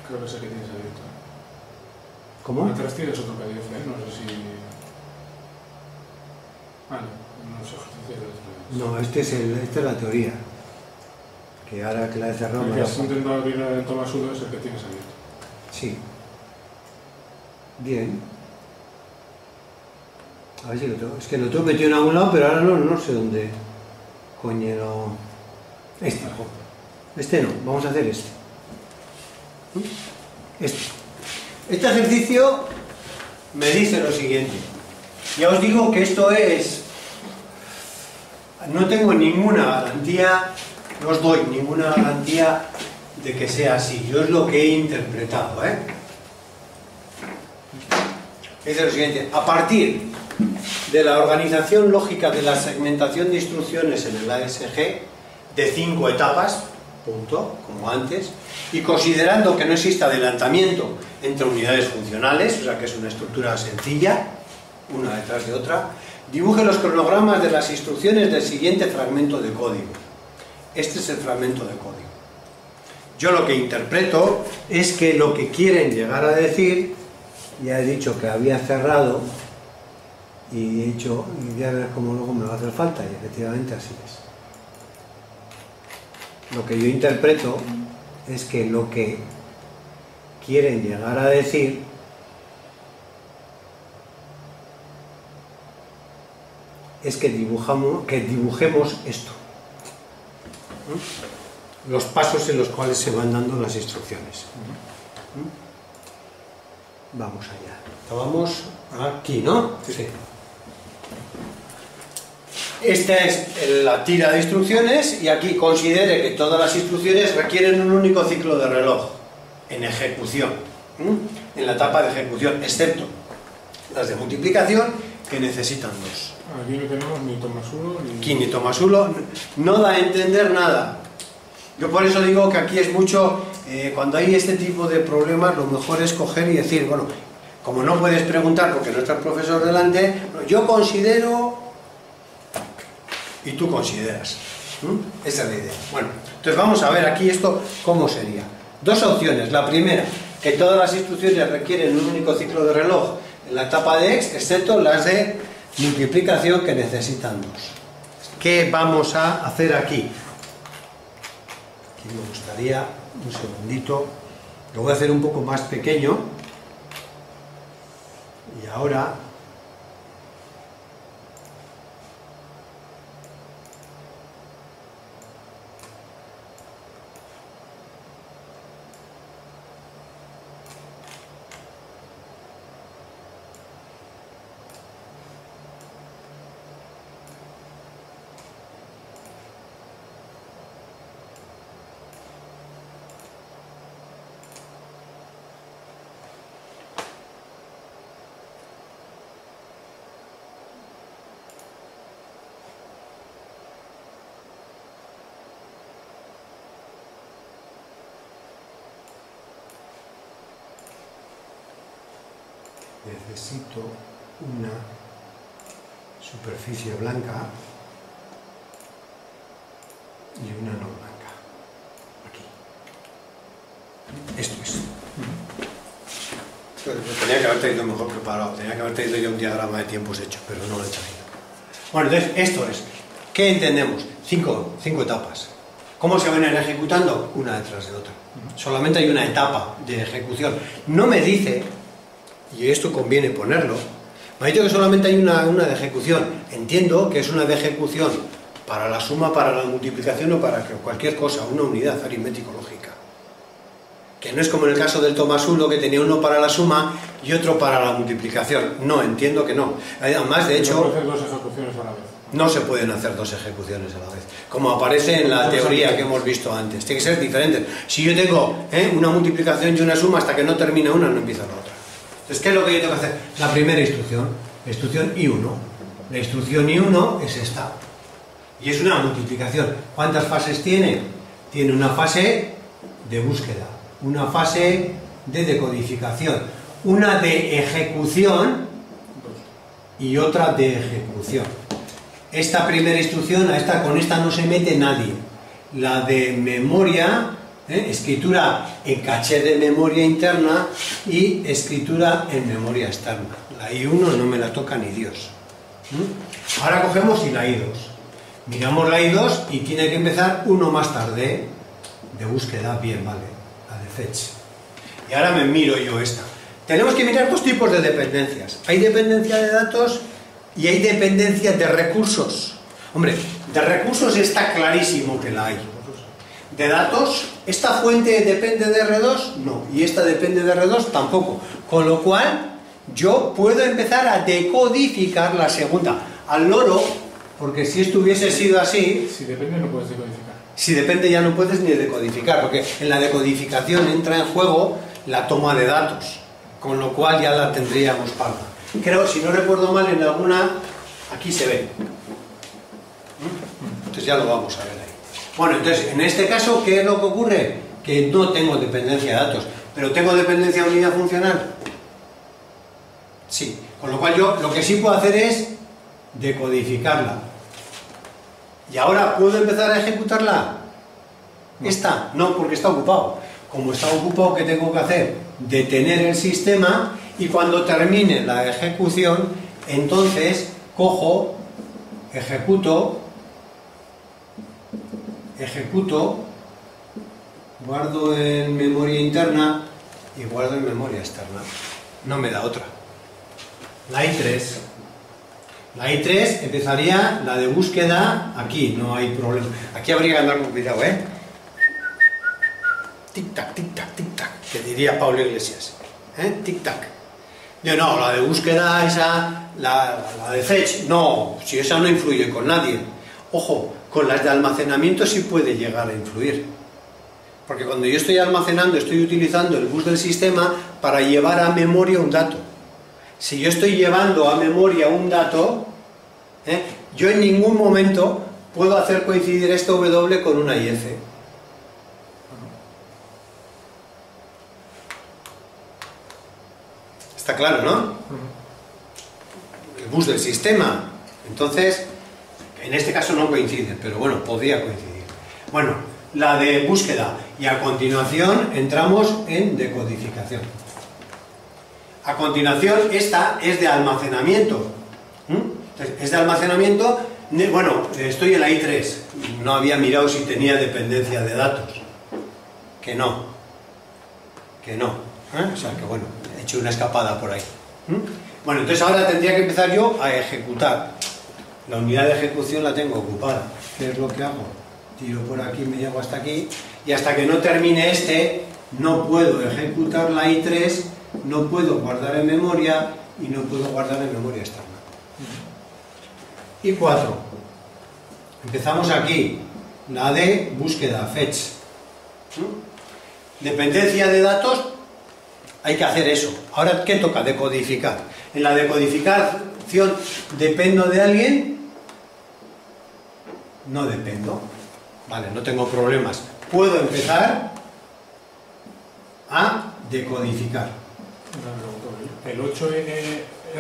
Creo que sé que tienes abierto. ¿Cómo? Atrás tienes otro PDF, no sé si... Ah, no sé, no, esta es la teoría. Que ahora que la he cerrado... El que has intentado abrir en Tomás 1 es el que tienes abierto. Sí. Bien. A ver si lo tengo. Es que lo tengo metido en algún lado, pero ahora no sé dónde. Coño. Este no, vamos a hacer este. Este ejercicio me dice lo siguiente. Ya os digo que esto es... No tengo ninguna garantía, no os doy ninguna garantía de que sea así. Yo es lo que he interpretado, Dice lo siguiente. A partir de la organización lógica de la segmentación de instrucciones en el ASG, de 5 etapas, punto, como antes, y considerando que no existe adelantamiento entre unidades funcionales, o sea que es una estructura sencilla, una detrás de otra, dibuje los cronogramas de las instrucciones del siguiente fragmento de código. Este es el fragmento de código. Yo lo que interpreto es que lo que quieren llegar a decir, ya he dicho que había cerrado, y he dicho, y voy a ver cómo luego me va a hacer falta, y efectivamente así es. Lo que yo interpreto es que lo que quieren llegar a decir es que dibujemos esto. Los pasos en los cuales se van dando las instrucciones. Vamos allá. Estábamos aquí, ¿no? Sí. Esta es la tira de instrucciones y aquí considere que todas las instrucciones requieren un único ciclo de reloj en ejecución, en la etapa de ejecución, excepto las de multiplicación que necesitan dos. Aquí no tenemos ni Tomás 1 ni... Aquí ni Tomás 1, no da a entender nada. Yo por eso digo que aquí es mucho, cuando hay este tipo de problemas, lo mejor es coger y decir, bueno, como no puedes preguntar porque no está el profesor delante, yo considero... y tú consideras. Esa es la idea. Bueno, entonces vamos a ver aquí esto cómo sería. Dos opciones. La primera, que todas las instrucciones requieren un único ciclo de reloj en la etapa de X, excepto las de multiplicación que necesitan dos. ¿Qué vamos a hacer aquí? Aquí me gustaría, un segundito, lo voy a hacer un poco más pequeño. Y ahora... necesito una superficie blanca y una no blanca. Aquí. Esto es. Tenía que haber tenido mejor preparado, tenía que haber tenido ya un diagrama de tiempos hecho, pero no lo he traído. Bueno, entonces esto es. ¿Qué entendemos? Cinco etapas. ¿Cómo se van a ir ejecutando? Una detrás de otra. Solamente hay una etapa de ejecución. No me dice, y esto conviene ponerlo, me ha dicho que solamente hay una de ejecución. Entiendo que es una de ejecución para la suma, para la multiplicación o para cualquier cosa, una unidad aritmético-lógica. Que no es como en el caso del Tomás 1, que tenía uno para la suma y otro para la multiplicación. No, entiendo que no. Además, de hecho, no puede hacer dos ejecuciones a la vez. No se pueden hacer dos ejecuciones a la vez, como aparece en la teoría que hemos visto antes. Tiene que ser diferente. Si yo tengo una multiplicación y una suma, hasta que no termina una, no empieza la otra. Entonces, ¿qué es lo que yo tengo que hacer? La primera instrucción, la instrucción I1. La instrucción I1 es esta. Y es una multiplicación. ¿Cuántas fases tiene? Tiene una fase de búsqueda, una fase de decodificación, una de ejecución y otra de ejecución. Esta primera instrucción, con esta no se mete nadie. La de memoria, escritura en caché de memoria interna y escritura en memoria externa. La I1 no me la toca ni Dios. Ahora cogemos y la I2. Miramos la I2 y tiene que empezar uno más tarde de búsqueda. Bien, vale, la de fetch. Y ahora me miro yo esta. Tenemos que mirar dos tipos de dependencias. Hay dependencia de datos y hay dependencia de recursos. Hombre, de recursos está clarísimo que la hay. De datos, ¿esta fuente depende de R2? No. Y esta depende de R2 tampoco. Con lo cual, yo puedo empezar a decodificar la segunda. Al loro, porque si esto hubiese sido así... Si depende no puedes decodificar. Si depende ya no puedes ni decodificar, porque en la decodificación entra en juego la toma de datos. Con lo cual ya la tendríamos parda. Creo, si no recuerdo mal, en alguna, aquí se ve. Entonces ya lo vamos a ver ahí. Bueno, entonces, en este caso, ¿qué es lo que ocurre? Que no tengo dependencia de datos, pero ¿tengo dependencia de unidad funcional? Sí. Con lo cual yo lo que sí puedo hacer es decodificarla. ¿Y ahora puedo empezar a ejecutarla? ¿Esta? No, porque está ocupado. Como está ocupado, ¿qué tengo que hacer? Detener el sistema y cuando termine la ejecución, entonces cojo, ejecuto, guardo en memoria interna y guardo en memoria externa. No me da otra. La I3. La I3 empezaría la de búsqueda aquí, no hay problema. Aquí habría que andar con cuidado, Tic-tac, tic-tac, tic-tac, que diría Pablo Iglesias. Tic-tac. Yo no, la de búsqueda, esa, la de fetch, no, si esa no influye con nadie. Ojo, con las de almacenamiento sí puede llegar a influir. Porque cuando yo estoy almacenando, estoy utilizando el bus del sistema para llevar a memoria un dato. Si yo estoy llevando a memoria un dato, yo en ningún momento puedo hacer coincidir este W con una IF. Está claro, ¿no? El bus del sistema. Entonces, en este caso no coincide, pero bueno, podría coincidir. Bueno, la de búsqueda. Y a continuación entramos en decodificación. A continuación, esta es de almacenamiento. Entonces, es de almacenamiento. Bueno, estoy en la I3. No había mirado si tenía dependencia de datos. Que no. Que no. O sea, que bueno, he hecho una escapada por ahí. Bueno, entonces ahora tendría que empezar yo a ejecutar. La unidad de ejecución la tengo ocupada. ¿Qué es lo que hago? Tiro por aquí, me llevo hasta aquí. Y hasta que no termine este, no puedo ejecutar la I3, no puedo guardar en memoria y no puedo guardar en memoria externa. Y 4. Empezamos aquí. La de búsqueda, fetch. Dependencia de datos, hay que hacer eso. Ahora, ¿qué toca? Decodificar. En la decodificación, ¿dependo de alguien? No dependo. Vale, no tengo problemas. Puedo empezar a decodificar. El 8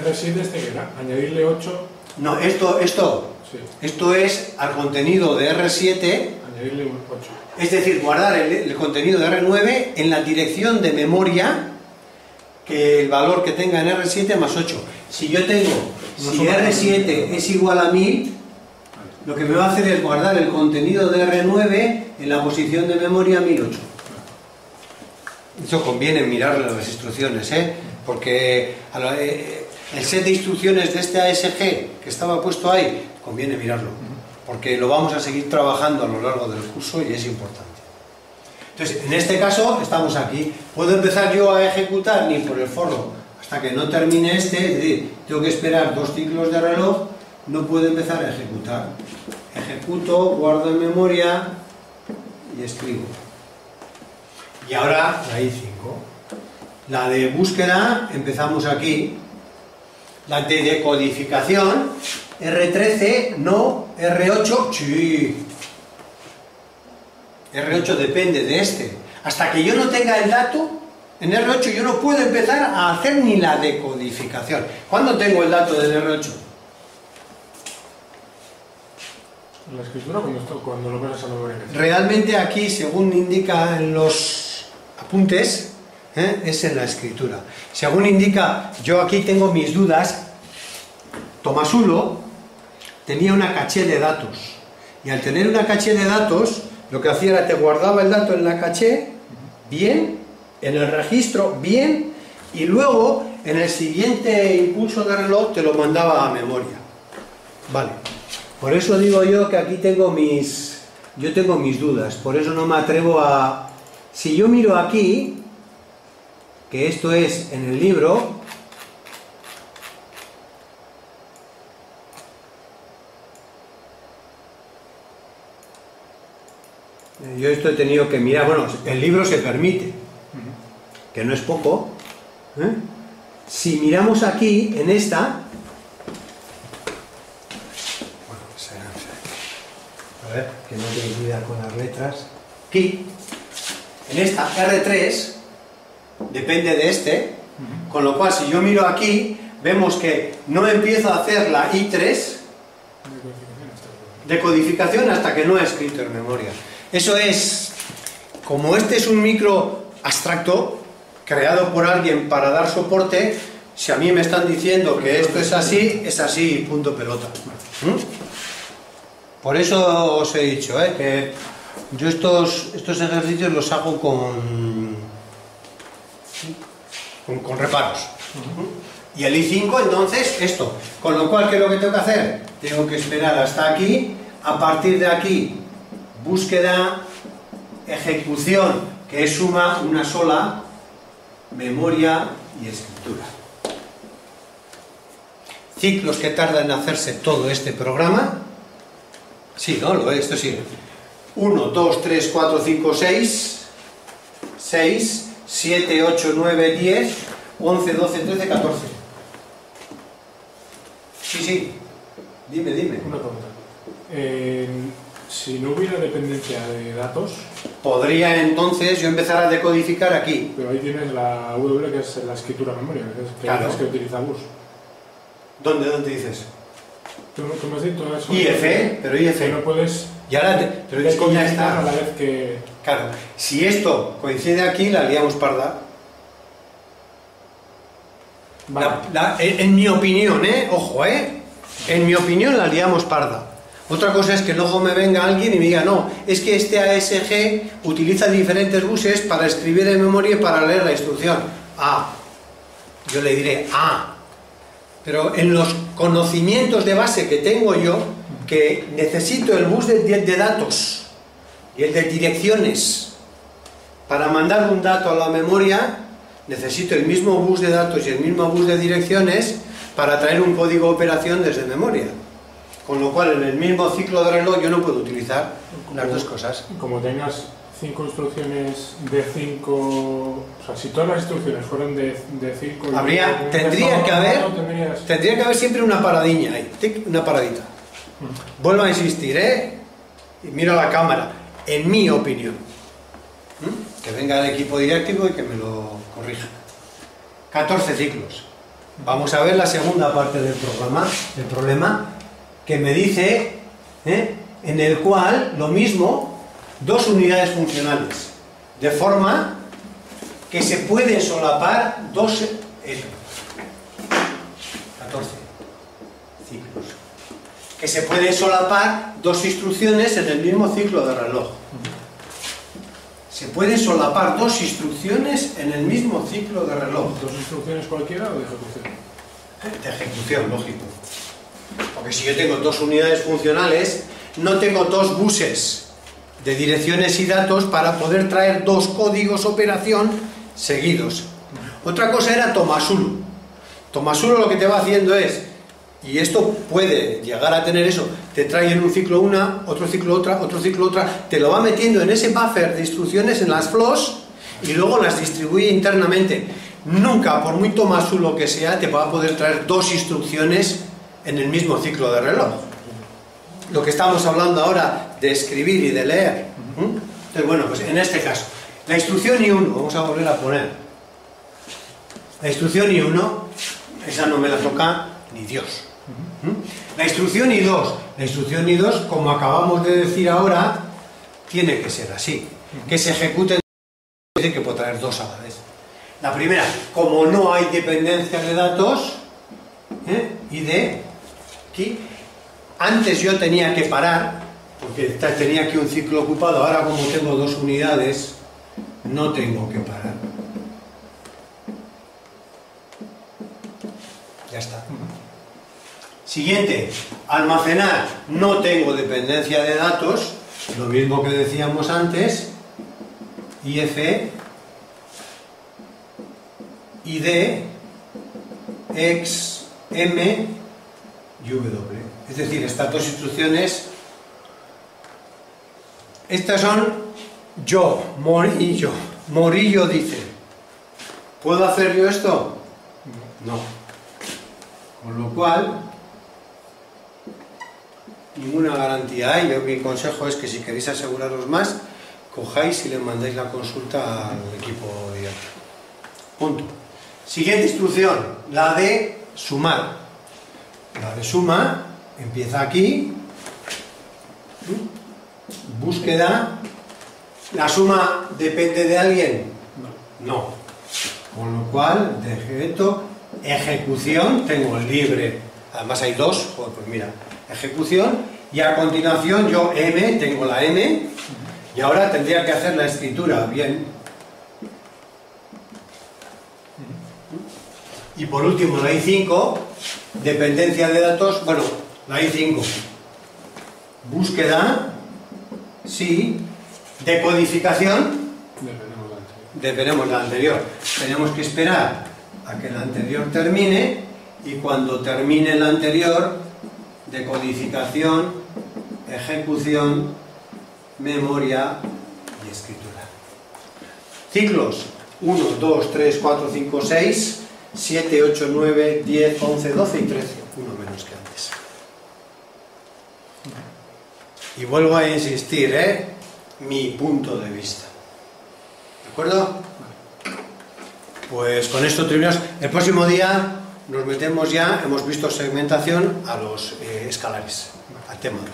R7 este que era, añadirle 8... No, esto Sí, es al contenido de R7, añadirle un 8. es decir, guardar el contenido de R9 en la dirección de memoria que el valor que tenga en R7 más 8. Si yo tengo, si R7 es igual a 1000, lo que me va a hacer es guardar el contenido de R9 en la posición de memoria 1008. Eso conviene mirarlo en las instrucciones, porque el set de instrucciones de este ASG que estaba puesto ahí, conviene mirarlo, porque lo vamos a seguir trabajando a lo largo del curso y es importante. Entonces, en este caso, estamos aquí. ¿Puedo empezar yo a ejecutar? Ni por el forro, hasta que no termine este, es decir, tengo que esperar 2 ciclos de reloj, no puedo empezar a ejecutar. Ejecuto, guardo en memoria y escribo. Y ahora la I5. La de búsqueda, empezamos aquí. La de decodificación, R13, no, R8, sí. R8 depende de este. Hasta que yo no tenga el dato, en R8 yo no puedo empezar a hacer ni la decodificación. ¿Cuándo tengo el dato del R8? En la escritura, cuando lo pasas a memoria. Realmente aquí, según indica en los apuntes, es en la escritura. Según indica, yo aquí tengo mis dudas. Tomasulo tenía una caché de datos. Y al tener una caché de datos, lo que hacía era te guardaba el dato en la caché, bien, en el registro, bien, y luego en el siguiente impulso de reloj te lo mandaba a memoria. Vale. Por eso digo yo que aquí tengo mis dudas. Por eso no me atrevo a... Si yo miro aquí, que esto es en el libro, yo esto he tenido que mirar, bueno, el libro se permite, que no es poco. Si miramos aquí, en esta, a ver, que no tengo cuidado con las letras, aquí, en esta R3, depende de este, con lo cual si yo miro aquí, vemos que no empiezo a hacer la I3, decodificación, hasta que no he escrito en memoria. Eso es, como este es un micro abstracto, creado por alguien para dar soporte, si a mí me están diciendo que esto es así, punto pelota. Por eso os he dicho, que yo estos ejercicios los hago con reparos. Y el I5, entonces, esto. Con lo cual, ¿qué es lo que tengo que hacer? Tengo que esperar hasta aquí, a partir de aquí, búsqueda, ejecución, que es suma una sola, memoria y escritura. Ciclos que tarda en hacerse todo este programa. Sí, ¿no? Lo es, esto sí. 1, 2, 3, 4, 5, 6, 6, 7, 8, 9, 10, 11, 12, 13, 14. Sí. Dime. Una pregunta. Si no hubiera dependencia de datos... Podría entonces yo empezar a decodificar aquí. Pero ahí tienes la W, que es la escritura a memoria, que Claro. es que utiliza bus. ¿Dónde dices? Tú me has dicho eso. IF, pero IF. Que no puedes... Y ahora pero es que ya está. A la vez que... Claro, si esto coincide aquí, la liamos parda. Vale. En mi opinión, ojo, en mi opinión la liamos parda. Otra cosa es que luego me venga alguien y me diga, no, es que este ASG utiliza diferentes buses para escribir en memoria y para leer la instrucción. Yo le diré, pero en los conocimientos de base que tengo yo, que necesito el bus de datos y el de direcciones para mandar un dato a la memoria, necesito el mismo bus de datos y el mismo bus de direcciones para traer un código de operación desde memoria. Con lo cual, en el mismo ciclo de reloj yo no puedo utilizar las dos cosas. Como tengas 5 instrucciones de 5... O sea, si todas las instrucciones fueran de 5... Tendría que haber siempre una paradiña ahí, una paradita. Vuelvo a insistir, y miro a la cámara, en mi opinión. Que venga el equipo directivo y que me lo corrija. 14 ciclos. Vamos a ver la segunda parte del problema, que me dice, en el cual lo mismo, dos unidades funcionales, de forma que se pueden solapar 14 ciclos, que se pueden solapar dos instrucciones en el mismo ciclo de reloj. Se pueden solapar dos instrucciones en el mismo ciclo de reloj. ¿Dos instrucciones cualquiera o de ejecución? De ejecución, lógico. Porque si yo tengo dos unidades funcionales, no tengo dos buses de direcciones y datos para poder traer dos códigos operación seguidos. Otra cosa era Tomasulo. Tomasulo lo que te va haciendo es, y esto puede llegar a tener eso, te trae en un ciclo una, otro ciclo otra, otro ciclo otra, te lo va metiendo en ese buffer de instrucciones en las flows y luego las distribuye internamente. Nunca, por muy Tomasulo que sea, te va a poder traer dos instrucciones en el mismo ciclo de reloj. Lo que estamos hablando ahora de escribir y de leer. Entonces, bueno, pues en este caso, la instrucción I1, vamos a volver a poner. La instrucción I1, esa no me la toca ni Dios. La instrucción I2, como acabamos de decir ahora, tiene que ser así. Que se ejecuten, es decir, que puedo traer dos a la vez. La primera, como no hay dependencia de datos, y de aquí, antes yo tenía que parar, porque tenía aquí un ciclo ocupado, ahora como tengo dos unidades, no tengo que parar. Ya está. Siguiente, almacenar, no tengo dependencia de datos, lo mismo que decíamos antes, IF, ID, X, M y W. Es decir, estas dos instrucciones, estas son yo, Morillo. Morillo dice, ¿puedo hacer yo esto? No. Con lo cual, ninguna garantía hay. Yo, mi consejo es que si queréis aseguraros más, cojáis y le mandáis la consulta al equipo directo. Punto. Siguiente instrucción, la de sumar. La de suma empieza aquí. Búsqueda. ¿La suma depende de alguien? No. Con lo cual, decreto, ejecución, tengo libre. Además hay dos, pues mira, ejecución. Y a continuación yo M, tengo la M. Y ahora tendría que hacer la escritura bien. Y por último la I5, dependencia de datos, bueno, la I5, búsqueda, sí, decodificación, dependemos de la anterior. Tenemos que esperar a que la anterior termine y cuando termine la anterior, decodificación, ejecución, memoria y escritura. Ciclos 1, 2, 3, 4, 5, 6, 7, 8, 9, 10, 11, 12 y 13. Uno menos que antes. Y vuelvo a insistir, mi punto de vista. ¿De acuerdo? Pues con esto terminamos. El próximo día nos metemos ya, hemos visto segmentación a los escalares, al tema 2.